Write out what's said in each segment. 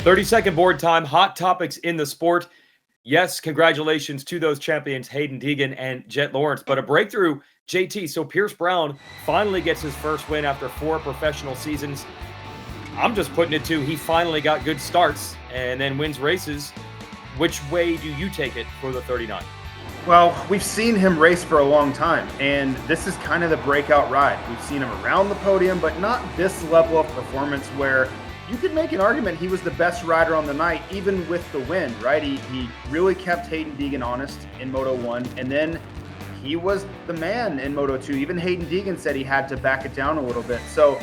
30-second board time, hot topics in the sport. Yes, congratulations to those champions, Haiden, Deegan, and Jett Lawrence. But a breakthrough, JT. So Pierce Brown finally gets his first win after 4 professional seasons. I'm just putting it to he finally got good starts and then wins races. Which way do you take it for the 39? Well, we've seen him race for a long time, and this is kind of the breakout ride. We've seen him around the podium, but not this level of performance where you could make an argument he was the best rider on the night, even with the win, right? He really kept Haiden Deegan honest in Moto 1, and then he was the man in Moto 2. Even Haiden Deegan said he had to back it down a little bit. So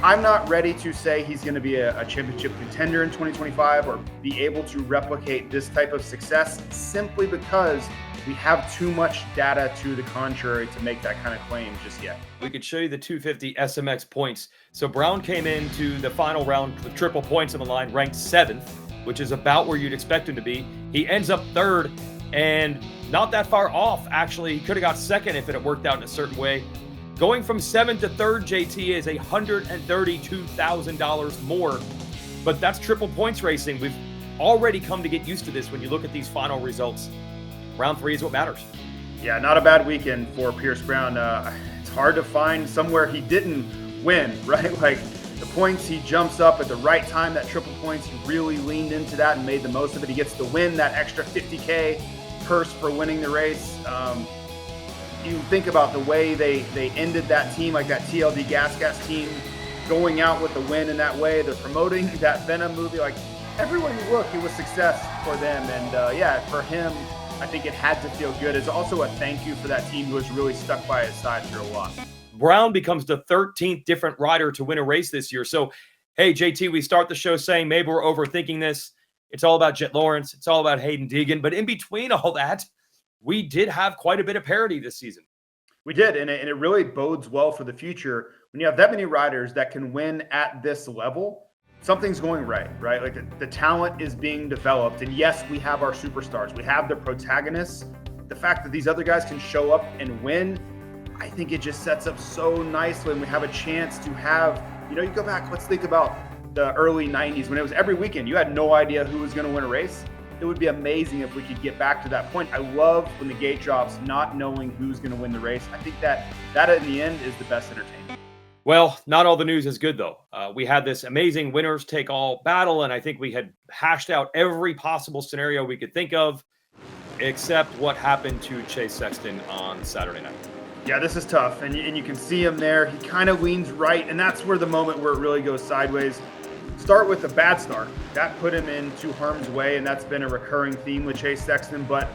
I'm not ready to say he's going to be a championship contender in 2025 or be able to replicate this type of success simply because we have too much data to the contrary to make that kind of claim just yet. We could show you the 250 SMX points. So Brown came into the final round with triple points on the line, ranked 7th, which is about where you'd expect him to be. He ends up 3rd and not that far off, actually. He could have got 2nd if it had worked out in a certain way. Going from 7th to 3rd, JT, is $132,000 more. But that's triple points racing. We've already come to get used to this when you look at these final results. Round 3 is what matters. Yeah, not a bad weekend for Pierce Brown. It's hard to find somewhere he didn't win, right? Like the points, he jumps up at the right time. That triple points, he really leaned into that and made the most of it. He gets the win, that extra $50K purse for winning the race. You think about the way they ended that team, like that TLD Gas team, going out with the win in that way. They're promoting that Venom movie. Like everywhere you look, it was success for them. And yeah, for him, I think it had to feel good. It's also a thank you for that team who has really stuck by his side through a lot. Brown becomes the 13th different rider to win a race this year. So, hey, JT, we start the show saying maybe we're overthinking this. It's all about Jett Lawrence. It's all about Haiden Deegan. But in between all that, we did have quite a bit of parity this season. We did, and it really bodes well for the future. When you have that many riders that can win at this level, something's going right? Like the talent is being developed. And yes, we have our superstars. We have the protagonists. The fact that these other guys can show up and win, I think it just sets up so nicely. And we have a chance to have, you go back, let's think about the early 90s when it was every weekend. You had no idea who was going to win a race. It would be amazing if we could get back to that point. I love when the gate drops, not knowing who's going to win the race. I think that in the end is the best entertainment. Well, not all the news is good, though. We had this amazing winners take all battle, and I think we had hashed out every possible scenario we could think of, except what happened to Chase Sexton on Saturday night. Yeah, this is tough, and you can see him there. He kind of leans right, and that's where the moment where it really goes sideways. Start with a bad start. That put him into harm's way, and that's been a recurring theme with Chase Sexton, but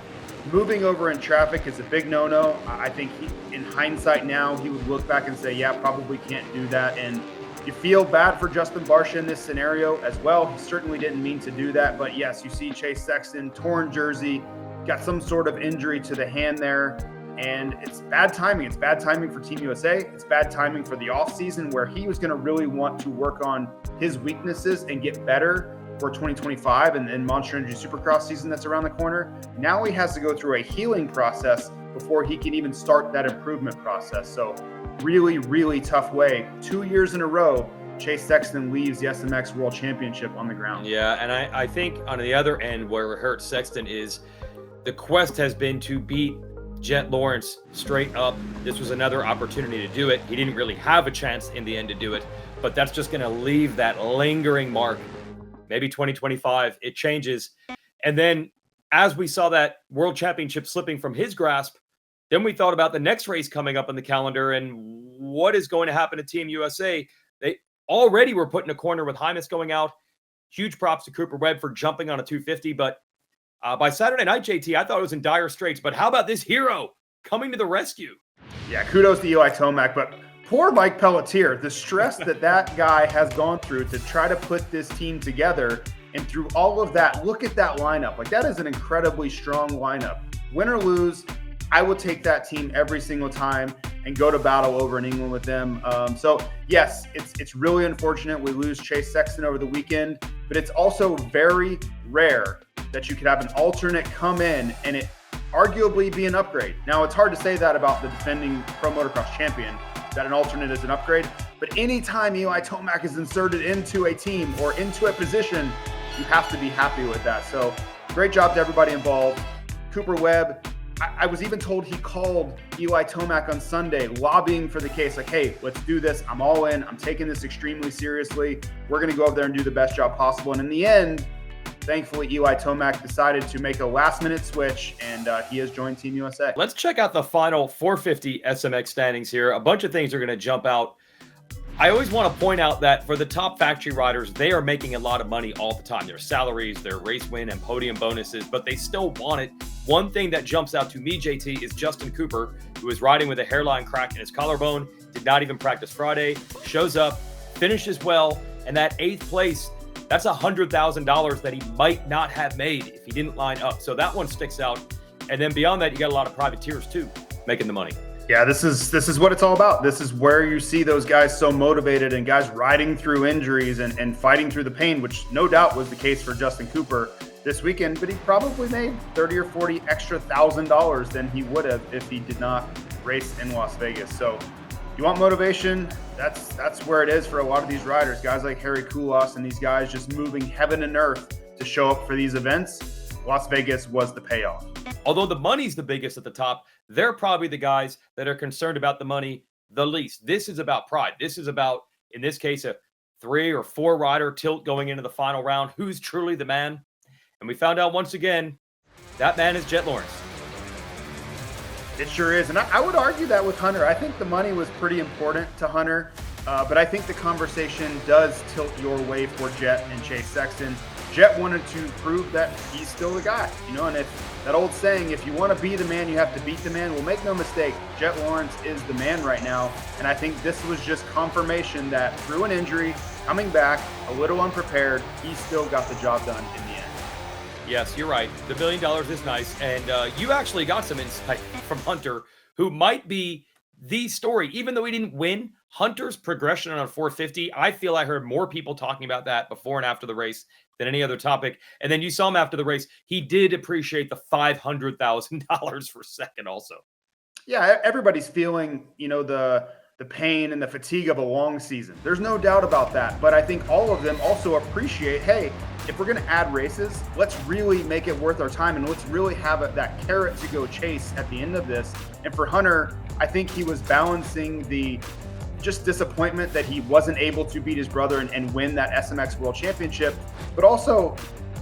moving over in traffic is a big no-no. I think in hindsight now, he would look back and say, yeah, probably can't do that. And you feel bad for Justin Barcia in this scenario as well. He certainly didn't mean to do that. But yes, you see Chase Sexton, torn jersey, got some sort of injury to the hand there. And it's bad timing. It's bad timing for Team USA. It's bad timing for the offseason where he was going to really want to work on his weaknesses and get better for 2025 and Monster Energy Supercross season that's around the corner. Now he has to go through a healing process before he can even start that improvement process. So really, really tough way. 2 years in a row, Chase Sexton leaves the SMX World Championship on the ground. Yeah, and I think on the other end where it hurts Sexton is the quest has been to beat Jett Lawrence straight up. This was another opportunity to do it. He didn't really have a chance in the end to do it, but that's just going to leave that lingering mark. Maybe 2025, it changes. And then as we saw that World Championship slipping from his grasp, then we thought about the next race coming up on the calendar and what is going to happen to Team USA. They already were put in a corner with Hymas going out. Huge props to Cooper Webb for jumping on a 250. But by Saturday night, JT, I thought it was in dire straits. But how about this hero coming to the rescue? Yeah, kudos to Eli Tomac. But poor Mike Pelletier, the stress that guy has gone through to try to put this team together. And through all of that, look at that lineup. Like, that is an incredibly strong lineup. Win or lose, I will take that team every single time and go to battle over in England with them. So, yes, it's really unfortunate we lose Chase Sexton over the weekend, but it's also very rare that you could have an alternate come in and it arguably be an upgrade. Now, it's hard to say that about the defending Pro Motocross champion, that an alternate is an upgrade. But anytime Eli Tomac is inserted into a team or into a position, you have to be happy with that. So great job to everybody involved. Cooper Webb, I was even told he called Eli Tomac on Sunday, lobbying for the case, like, hey, let's do this. I'm all in. I'm taking this extremely seriously. We're going to go up there and do the best job possible. And in the end, thankfully, Eli Tomac decided to make a last-minute switch, and he has joined Team USA. Let's check out the final 450 SMX standings here. A bunch of things are going to jump out. I always want to point out that for the top factory riders, they are making a lot of money all the time. Their salaries, their race win and podium bonuses, but they still want it. One thing that jumps out to me, JT, is Justin Cooper, who is riding with a hairline crack in his collarbone, did not even practice Friday, shows up, finishes well, and that 8th place, that's $100,000 that he might not have made if he didn't line up. So that one sticks out. And then beyond that, you got a lot of privateers too, making the money. Yeah, this is what it's all about. This is where you see those guys so motivated and guys riding through injuries and fighting through the pain, which no doubt was the case for Justin Cooper this weekend, but he probably made 30 or 40 extra $1,000 than he would have if he did not race in Las Vegas. So you want motivation, that's where it is for a lot of these riders. Guys like Harry Koulas and these guys just moving heaven and earth to show up for these events. Las Vegas was the payoff. Although the money's the biggest at the top, they're probably the guys that are concerned about the money the least. This is about pride. This is about, in this case, a 3 or 4 rider tilt going into the final round. Who's truly the man? And we found out once again, that man is Jett Lawrence. It sure is. And I would argue that with Hunter. I think the money was pretty important to Hunter, but I think the conversation does tilt your way for Jett and Chase Sexton. Jett wanted to prove that he's still the guy, and if that old saying, if you want to be the man, you have to beat the man. Well, make no mistake, Jett Lawrence is the man right now. And I think this was just confirmation that through an injury, coming back a little unprepared, he still got the job done in the end. Yes, you're right. The $1 billion is nice. And you actually got some insight from Hunter, who might be the story. Even though he didn't win, Hunter's progression on 450, I feel I heard more people talking about that before and after the race than any other topic. And then you saw him after the race. He did appreciate the $500,000 for second also. Yeah, everybody's feeling, the pain and the fatigue of a long season. There's no doubt about that. But I think all of them also appreciate, hey, if we're going to add races, let's really make it worth our time and let's really have that carrot to go chase at the end of this. And for Hunter, I think he was balancing the just disappointment that he wasn't able to beat his brother and win that SMX World Championship, but also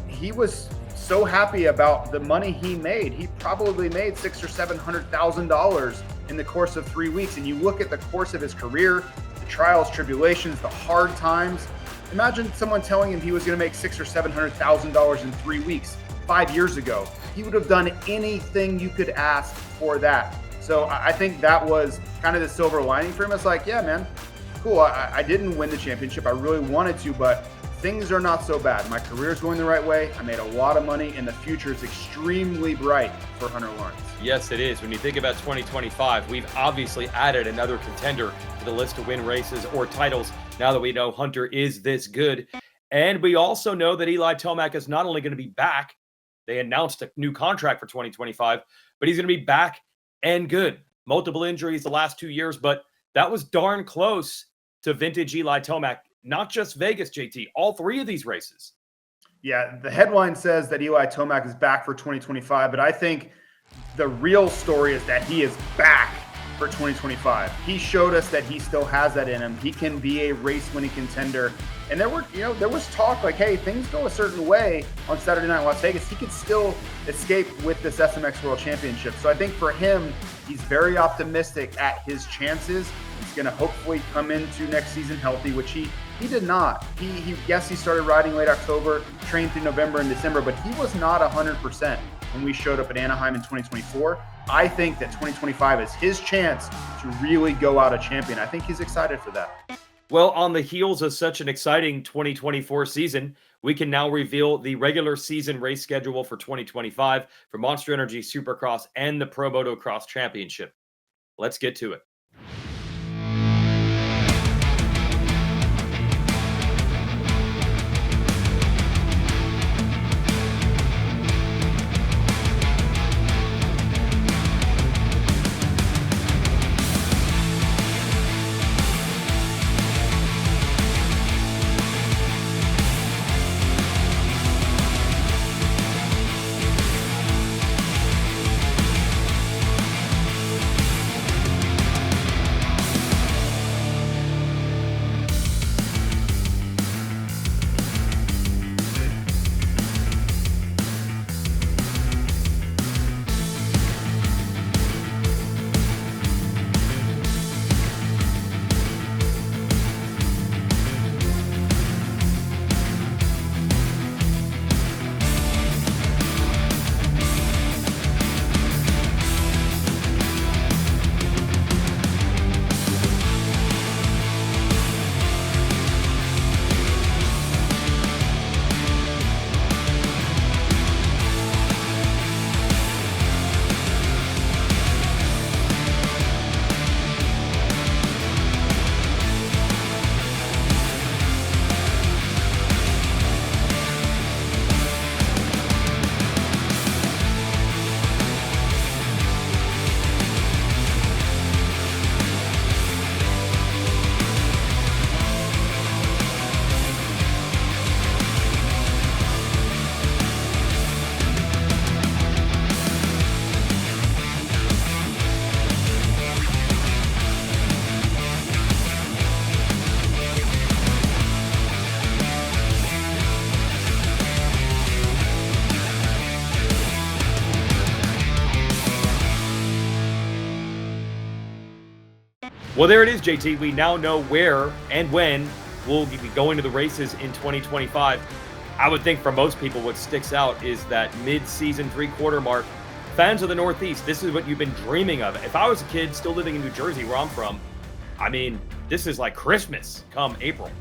he was so happy about the money he made. He probably made $600,000 or $700,000 in the course of 3 weeks. And you look at the course of his career, the trials, tribulations, the hard times. Imagine someone telling him he was going to make $600,000 or $700,000 in 3 weeks 5 years ago. He would have done anything you could ask for that. So I think that was kind of the silver lining for him. It's like, yeah, man, cool. I didn't win the championship. I really wanted to, but things are not so bad. My career is going the right way. I made a lot of money, and the future is extremely bright for Hunter Lawrence. Yes, it is. When you think about 2025, we've obviously added another contender to the list to win races or titles now that we know Hunter is this good. And we also know that Eli Tomac is not only going to be back, they announced a new contract for 2025, but he's going to be back and good. Multiple injuries the last 2 years, but that was darn close to vintage Eli Tomac. Not just Vegas, JT, all 3 of these races. Yeah, the headline says that Eli Tomac is back for 2025, but I think the real story is that he is back for 2025. He showed us that he still has that in him. He can be a race-winning contender. And there was talk like, hey, things go a certain way on Saturday night in Las Vegas. He could still escape with this SMX World Championship. So I think for him, he's very optimistic at his chances. He's going to hopefully come into next season healthy, which he did not. He started riding late October, trained through November and December, but he was not 100% when we showed up at Anaheim in 2024. I think that 2025 is his chance to really go out a champion. I think he's excited for that. Well, on the heels of such an exciting 2024 season, we can now reveal the regular season race schedule for 2025 for Monster Energy Supercross and the Pro Motocross Championship. Let's get to it. Well, there it is, JT. We now know where and when we'll be going to the races in 2025. I would think for most people, what sticks out is that mid-season three-quarter mark. Fans of the Northeast, this is what you've been dreaming of. If I was a kid still living in New Jersey, where I'm from, I mean, this is like Christmas come April.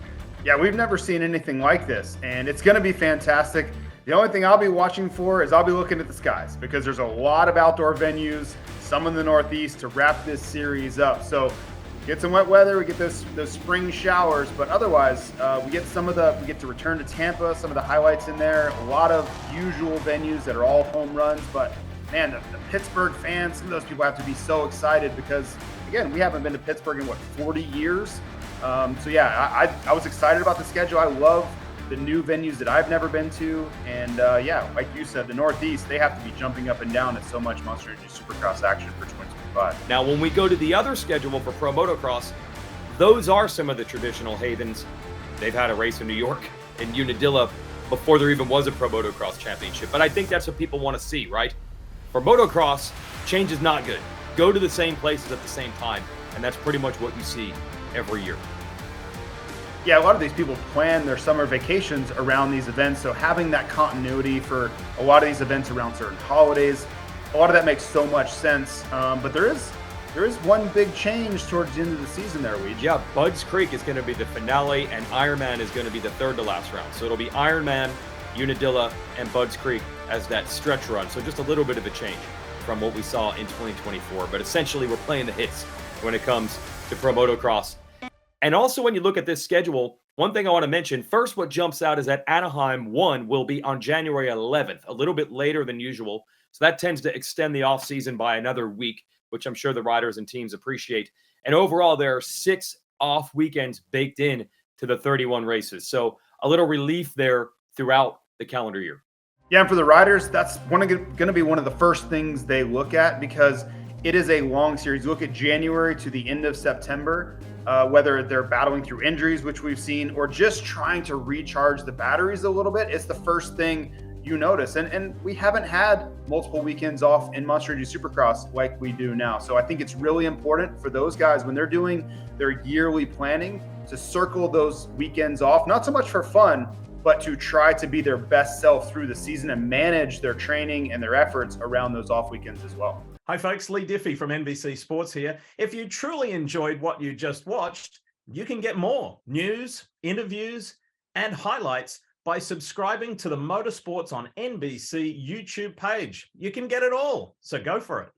Yeah, we've never seen anything like this, and it's going to be fantastic. The only thing I'll be watching for is I'll be looking at the skies, because there's a lot of outdoor venues, some in the Northeast, to wrap this series up. So get some wet weather, we get those spring showers, but otherwise we get to return to Tampa, some of the highlights in there, a lot of usual venues that are all home runs. But man, the Pittsburgh fans, some of those people have to be so excited, because again, we haven't been to Pittsburgh in 40 years. So yeah, I was excited about the schedule. I love the new venues that I've never been to. And yeah, like you said, the Northeast, they have to be jumping up and down at so much Monster Energy Supercross action for 2025. Now, when we go to the other schedule for Pro Motocross, those are some of the traditional Haidens. They've had a race in New York in Unadilla before there even was a Pro Motocross Championship. But I think that's what people want to see, right? For motocross, change is not good. Go to the same places at the same time. And that's pretty much what you see every year. Yeah, a lot of these people plan their summer vacations around these events. So having that continuity for a lot of these events around certain holidays, a lot of that makes so much sense. But there is one big change towards the end of the season there, Weege. Yeah, Budds Creek is going to be the finale, and Ironman is going to be the third to last round. So it'll be Ironman, Unadilla, and Budds Creek as that stretch run. So just a little bit of a change from what we saw in 2024. But essentially, we're playing the hits when it comes to Pro Motocross. And also, when you look at this schedule, one thing I want to mention, first, what jumps out is that Anaheim 1 will be on January 11th, a little bit later than usual. So that tends to extend the offseason by another week, which I'm sure the riders and teams appreciate. And overall, there are 6 off weekends baked in to the 31 races. So a little relief there throughout the calendar year. Yeah, and for the riders, that's going to be one of the first things they look at, because it is a long series. You look at January to the end of September, whether they're battling through injuries, which we've seen, or just trying to recharge the batteries a little bit. It's the first thing you notice. And we haven't had multiple weekends off in Monster Energy Supercross like we do now. So I think it's really important for those guys, when they're doing their yearly planning, to circle those weekends off, not so much for fun, but to try to be their best self through the season and manage their training and their efforts around those off weekends as well. Hi folks, Lee Diffie from NBC Sports here. If you truly enjoyed what you just watched, you can get more news, interviews, and highlights by subscribing to the Motorsports on NBC YouTube page. You can get it all, so go for it.